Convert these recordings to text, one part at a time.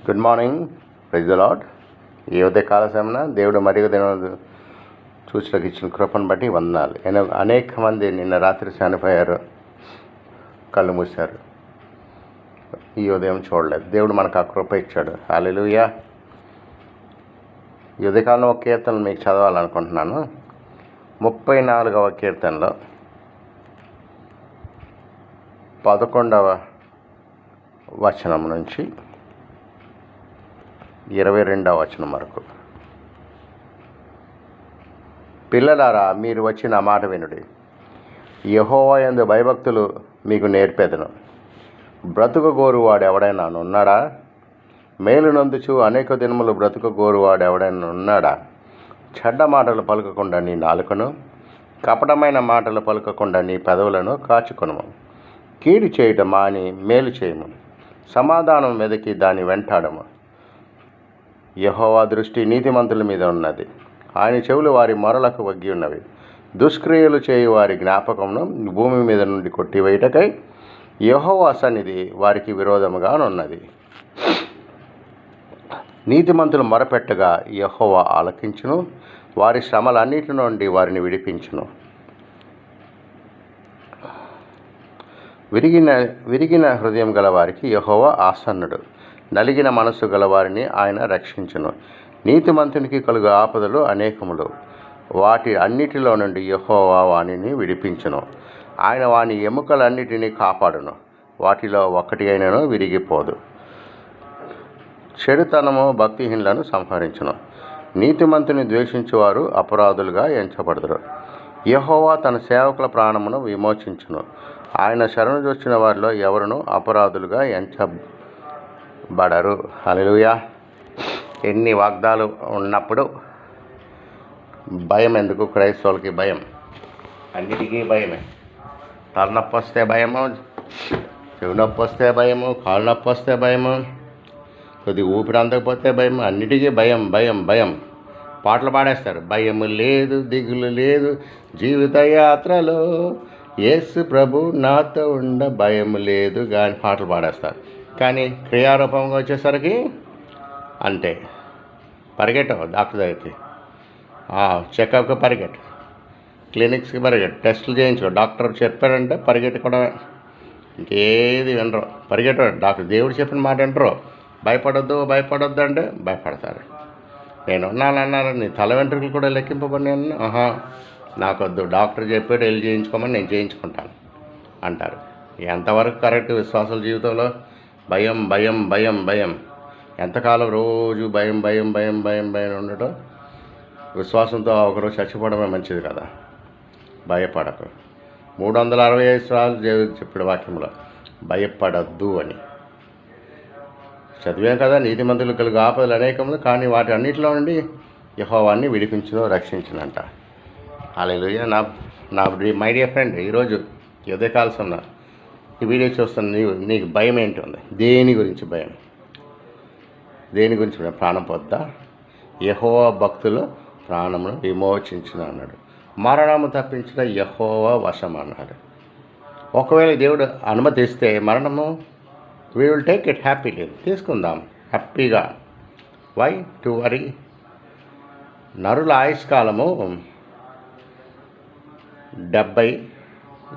Good morning, praise the Lord. ఈ ఉదయకాల సమయంలో దేవుడు మరియు దేవుడు చూచుటకు ఇచ్చిన కృపను బట్టి వందనాలు. అనేక మంది నిన్న రాత్రి చనిపోయారు, కళ్ళు మూశారు. ఈ ఉదయం చూడలేదు. దేవుడు మనకు ఆ కృప ఇచ్చాడు. హల్లెలూయా. ఈ ఉదయకాలంలో ఒక కీర్తనలు మీకు చదవాలనుకుంటున్నాను. 34వ కీర్తనలో 11వ వచనం నుంచి 22వ వచనం వరకు. పిల్లలారా, మీరు వచ్చి నా మాట వినుడి. యెహోవా యందు భయభక్తులు మీకు నేర్పెదను. బ్రతుకు గోరువాడు ఎవడైనా ఉన్నాడా? మేలు నందుచు అనేక దినములు బ్రతుకు గోరువాడు ఎవడైనా ఉన్నాడా? చెడ్డ మాటలు పలుకకుండా నీ నాలుకను, కపటమైన మాటలు పలుకకుండా నీ పెదవులను కాచుకొనుము. కీడు చేయటం మాని మేలు చేయము. సమాధానం వెదకి దాని వెంటాడము. యెహోవా దృష్టి నీతిమంతుల మీద ఉన్నది. ఆయన చెవులు వారి మొరలకు వగ్గి ఉన్నవి. దుష్క్రియలు చేయు వారి జ్ఞాపకమును భూమి మీద నుండి కొట్టివేయుటకై యెహోవా సన్నిధి వారికి విరోధముగా ఉన్నది. నీతిమంతులు మొరపెట్టగా యెహోవా ఆలకించును. వారి శ్రమలన్నిటి నుండి వారిని విడిపించును. విరిగిన హృదయం గల వారికి యెహోవా ఆసన్నుడు. నలిగిన మనస్సు గల వారిని ఆయన రక్షించును. నీతిమంతునికి కలుగు ఆపదలు అనేకములు. వాటి అన్నిటిలో నుండి యెహోవా వానిని విడిపించును. ఆయన వాని ఎముకలన్నిటినీ కాపాడును. వాటిలో ఒక్కటి అయినను విరిగిపోదు. చెడుతనము భక్తిహీనులను సంహరించును. నీతిమంతుని ద్వేషించువారు అపరాధులుగా ఎంచబడదురు. యెహోవా తన సేవకుల ప్రాణమును విమోచించును. ఆయన శరణు జొచ్చిన వారిలో ఎవరునూ అపరాధులుగా ఎంచబడరు. హల్లెలూయా. ఎన్ని వాగ్దాలు ఉన్నప్పుడు భయం ఎందుకు? క్రైస్తవులకి భయం, అన్నిటికీ భయమే. తలనొప్పి వస్తే భయము, చెవి నొప్పి వస్తే భయము, కాళ్ళు నొప్పి వస్తే భయము, కొద్దిగా ఊపిరి అందకపోతే భయం. అన్నిటికీ భయం భయం భయం. పాటలు పాడేస్తారు. భయము లేదు, దిగులు లేదు జీవిత యాత్రలో, యేసు ప్రభు నాతో ఉండ భయము లేదు కానీ పాటలు పాడేస్తారు. కానీ క్రియారూపంగా వచ్చేసరికి అంటే పరిగెట్టవు. డాక్టర్ దగ్గరికి, చెకప్కి పరిగెట్టు, క్లినిక్స్కి పరిగెట్టు, టెస్టులు చేయించుకో. డాక్టర్ చెప్పాడంటే పరిగెట్టుకోవడమే, ఇంకేది వినరు. పరిగెట్టరు. డాక్టర్ దేవుడు చెప్పిన మాట వింటరు. భయపడొద్దు అంటే భయపడతారు. నేను ఉన్నానన్నారు, నీ తల వెంట్రుకలు కూడా లెక్కింపబడి నాకొద్దు, డాక్టర్ చెప్పాడు వెళ్ళి చేయించుకోమని నేను చేయించుకుంటాను అంటారు. ఎంతవరకు కరెక్ట్? విశ్వాసాల జీవితంలో భయం భయం భయం భయం. ఎంతకాలం రోజు భయం భయం భయం భయం భయం ఉండటం? విశ్వాసంతో ఒకరోజు చచ్చిపోవడమే మంచిది కదా. భయపడకు. 365 సార్లు దేవుడు చెప్పాడు వాక్యంలో భయపడద్దు అని. చదివాం కదా. నీతిమంతులు కలుగు ఆపదలు అనేకములు, కానీ వాటి అన్నింటిలో నుండి యెహోవాని విడిపించును, రక్షించునంట. హల్లెలూయా. మై డియర్ ఫ్రెండ్, ఈరోజు ఉదయకాల సమయంలో ఈ వీడియో చూస్తున్న నీకు భయం ఏంటి ఉంది? దేని గురించి భయం? దేని గురించి భయం? ప్రాణం పొద్దా? యెహోవా భక్తులు ప్రాణమును విమోచించిన అన్నాడు. మరణము తప్పించిన యెహోవా వశం అన్నాడు. ఒకవేళ దేవుడు అనుమతిస్తే మరణము, we will take it happily. తీసుకుందాం హ్యాపీగా. Why to worry? నరుల ఆయుష్కాలము 70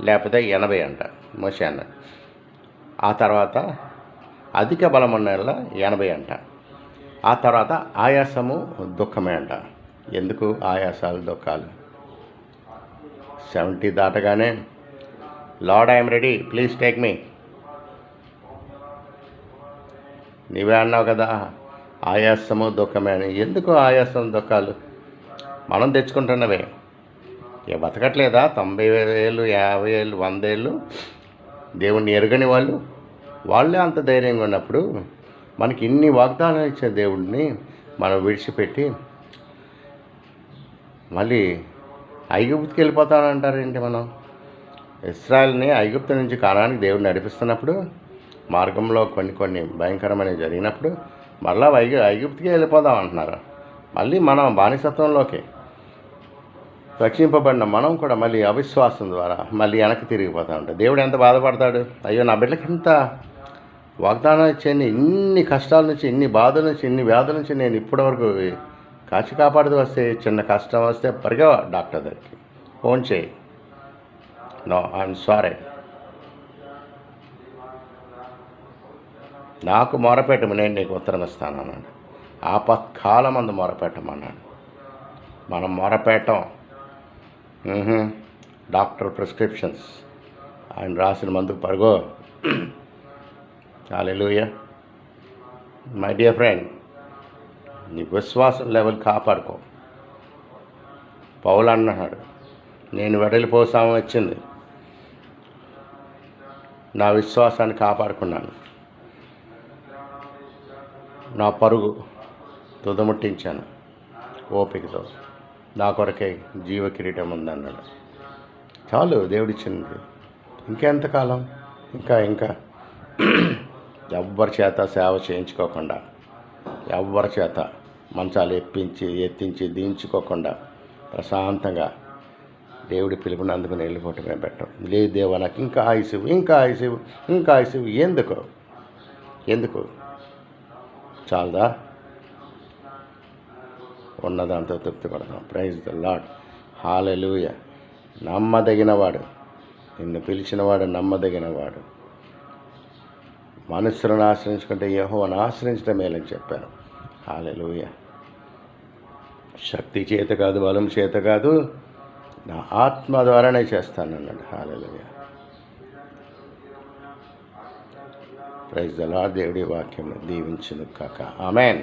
లేకపోతే 80 అంట మోషే అన్న. ఆ తర్వాత అధిక బలం ఉన్న 80 అంట. ఆ తర్వాత ఆయాసము దుఃఖమే అంట. ఎందుకు ఆయాసాలు దుఃఖాలు? 70 దాటగానే Lord I'm ready, please take me. నీవే అన్నావు కదా ఆయాసము దుఃఖమే అని. ఎందుకు ఆయాసం దుఃఖాలు? మనం తెచ్చుకుంటున్నవే. బతకట్లేదా? 90 ఏళ్ళు 50 ఏళ్ళు 100 ఏళ్ళు దేవుణ్ణి ఎరగని వాళ్ళే అంత ధైర్యంగా ఉన్నప్పుడు మనకి ఇన్ని వాగ్దానాలు ఇచ్చే దేవుడిని మనం విడిచిపెట్టి మళ్ళీ ఐగుప్తుకి వెళ్ళిపోతానంటారేంటి? మనం ఇశ్రాయేల్ని ఐగుప్తు నుంచి కానానికి దేవుడు నడిపిస్తున్నప్పుడు మార్గంలో కొన్ని భయంకరమైనవి జరిగినప్పుడు మళ్ళీ ఐగుప్తుకే వెళ్ళిపోదాం అంటున్నారు. మళ్ళీ మనం బానిసత్వంలోకి రక్షింపబడిన మనం కూడా మళ్ళీ అవిశ్వాసం ద్వారా మళ్ళీ వెనక్కి తిరిగిపోతూ ఉంటాం. దేవుడు ఎంత బాధపడతాడు? అయ్యో, నా బిడ్డకి ఇంత వాగ్దానం ఇచ్చేయండి. ఇన్ని కష్టాల నుంచి, ఇన్ని బాధల నుంచి, ఇన్ని వ్యాధుల నుంచి నేను ఇప్పటివరకు కాచి కాపాడుతూ వస్తే, చిన్న కష్టం వస్తే పరిగా డాక్టర్ దగ్గరికి ఫోన్ చేయి, నో ఐఎమ్ సారీ, నాకు మొరపెట్టము, నేను నీకు ఉత్తరం ఇస్తాను అన్నాడు. ఆపత్కాలం అందు మొరపెట్టమన్నాడు. మనం మొరపెట్టం. డాక్టర్ ప్రిస్క్రిప్షన్స్, ఆయన రాసిన మందుకు పరుగో. హల్లెలూయా. మై డియర్ ఫ్రెండ్, నీ విశ్వాసం లెవెల్ కాపాడుకో. పౌలు అన్నాడు, నేను వెడలిపోసాము వచ్చింది, నా విశ్వాసాన్ని కాపాడుకున్నాను, నా పరుగు తుదముట్టించాను ఓపికతో, నా కొరకే జీవ కిరీటం ఉందన్నాడు. చాలు దేవుడిచ్చింది. ఇంకెంతకాలం? ఇంకా ఎవ్వరి చేత సేవ చేయించుకోకుండా, ఎవ్వరి చేత మంచాలు ఎత్తించి దించుకోకుండా ప్రశాంతంగా దేవుడి పిలుపుని అందుకుని వెళ్ళిపోవటమే బెటర్. లేదు దేవా, నాకు ఇంకా ఆయుసు ఎందుకు చాలదా? ఉన్నదాంతో తృప్తి పడదాం. Praise the Lord. హల్లెలూయా. నమ్మదగినవాడు, నిన్ను పిలిచినవాడు నమ్మదగినవాడు. మనుషులను ఆశ్రయించుకుంటే యెహోవాను ఆశ్రయించడం మేలని చెప్పారు. హల్లెలూయా. శక్తి చేత కాదు, బలం చేత కాదు, నా ఆత్మ ద్వారానే చేస్తానన్నాడు. హల్లెలూయా. Praise the Lord. దేవుడి వాక్యం దీవించును కాక. ఆమేన్.